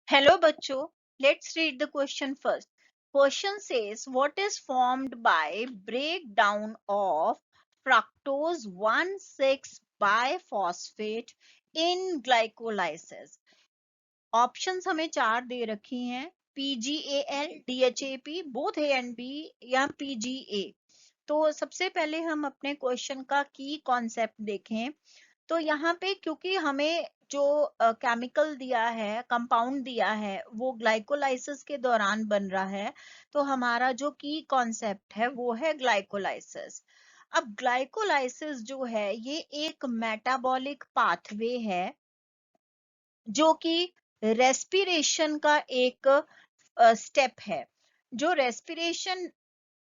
Hello बच्चों, let's read the question first. Question says what is formed by breakdown of fructose 1,6 biphosphate in glycolysis. Options हमें चार दे रखी हैं, PGAL, DHAP, both A and B या PGA. तो सबसे पहले हम अपने क्वेश्चन का की कॉन्सेप्ट देखें. तो यहाँ पे क्योंकि हमें जो केमिकल दिया है, कंपाउंड दिया है, वो ग्लाइकोलाइसिस के दौरान बन रहा है, तो हमारा जो की कॉन्सेप्ट है वो है ग्लाइकोलाइसिस. अब ग्लाइकोलाइसिस जो है ये एक मेटाबॉलिक पाथवे है जो कि रेस्पिरेशन का एक स्टेप है. जो रेस्पिरेशन,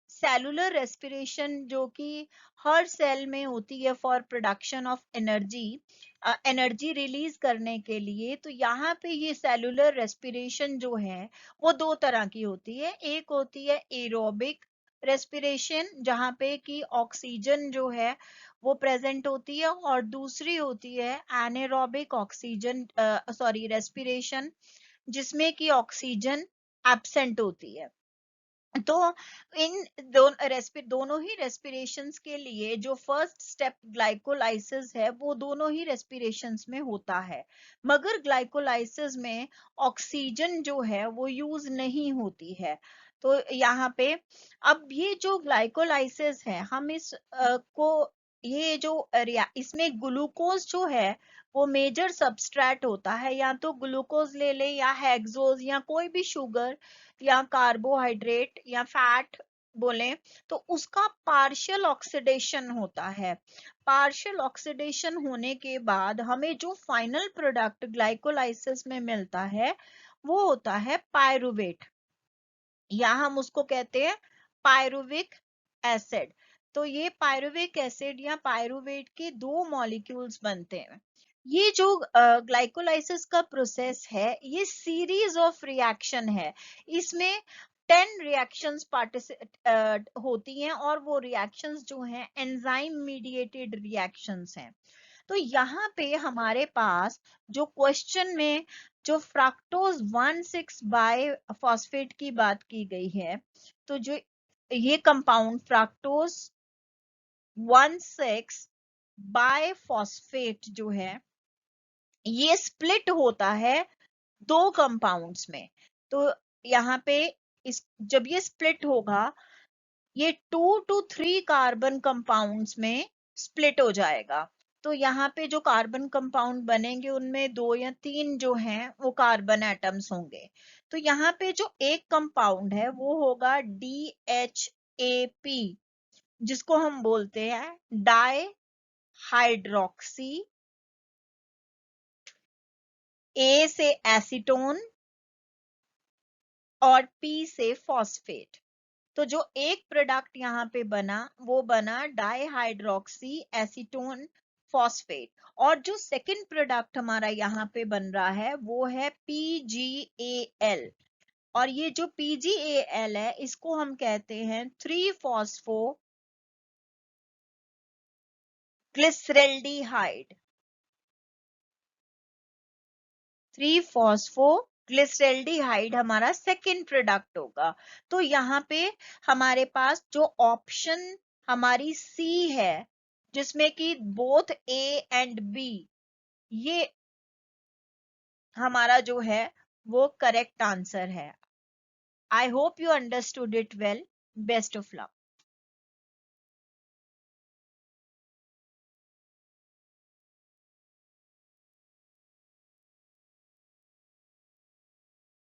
सेलुलर रेस्पिरेशन जो कि हर सेल में होती है for production of energy, energy release करने के लिए. तो यहाँ पे ये सेलुलर रेस्पिरेशन जो है वो दो तरह की होती है. एक होती है एरोबिक रेस्पिरेशन जहाँ पे कि ऑक्सीजन जो है वो प्रेजेंट होती है, और दूसरी होती है एनेरोबिक ऑक्सीजन रेस्पिरेशन जिसमें कि ऑक्सीजन एब्सेंट होती है. तो इन दोनों ही रेस्पिरेशंस के लिए जो फर्स्ट स्टेप ग्लाइकोलाइसिस है वो दोनों ही रेस्पिरेशंस में होता है, मगर ग्लाइकोलाइसिस में ऑक्सीजन जो है वो यूज नहीं होती है. तो यहाँ पे अब ये जो ग्लाइकोलाइसिस है हम इस को ये जो इसमें ग्लूकोज जो है वो मेजर सबस्ट्रेट होता है. या तो ग्लूकोज ले ले या हेक्सोज या कोई भी शुगर या कार्बोहाइड्रेट या फैट बोले, तो उसका पार्शियल ऑक्सीडेशन होता है. पार्शियल ऑक्सीडेशन होने के बाद हमें जो फाइनल प्रोडक्ट ग्लाइकोलाइसिस में मिलता है वो होता है पायरुवेट, या हम उसको कहते हैं पायरुविक एसिड. तो ये पायरुविक एसिड या पायरुवेट के दो मॉलिक्यूल्स बनते हैं. ये जो ग्लाइकोलाइसिस का प्रोसेस है ये सीरीज ऑफ रिएक्शन है. इसमें 10 रिएक्शंस होती हैं, और वो रिएक्शंस जो हैं एंजाइम मीडिएटेड रिएक्शंस हैं. तो यहाँ पे हमारे पास जो क्वेश्चन में जो फ्रक्टोज 1,6 बाइफॉस्फेट की बात की गई है, तो जो ये कंपाउंड फ्रक्टोज 1,6 बाइफॉस्फेट जो है ये स्प्लिट होता है दो कंपाउंड्स में. तो यहाँ पे जब ये स्प्लिट होगा ये 2 to 3 कार्बन कंपाउंड्स में स्प्लिट हो जाएगा. तो यहाँ पे जो कार्बन कंपाउंड बनेंगे उनमें 2 या 3 जो हैं वो कार्बन एटम्स होंगे. तो यहाँ पे जो एक कंपाउंड है वो होगा DHAP, जिसको हम बोलते हैं डाई हाइड्रोक्सी, A से एसीटोन और P से फॉस्फेट. तो जो एक प्रोडक्ट यहाँ पे बना वो बना डाईहाइड्रोक्सी एसीटोन फॉस्फेट, और जो सेकंड प्रोडक्ट हमारा यहाँ पे बन रहा है वो है PGAL. और ये जो PGAL है इसको हम कहते हैं 3-फॉस्फो ग्लिसरेल्डिहाइड. 3-फॉस्फो ग्लिसरेल्डिहाइड हमारा सेकंड प्रोडक्ट होगा. तो यहाँ पे हमारे पास जो ऑप्शन हमारी सी है जिसमें कि बोथ A एंड B, ये हमारा जो है वो करेक्ट आंसर है. I hope you understood it well. Best of luck.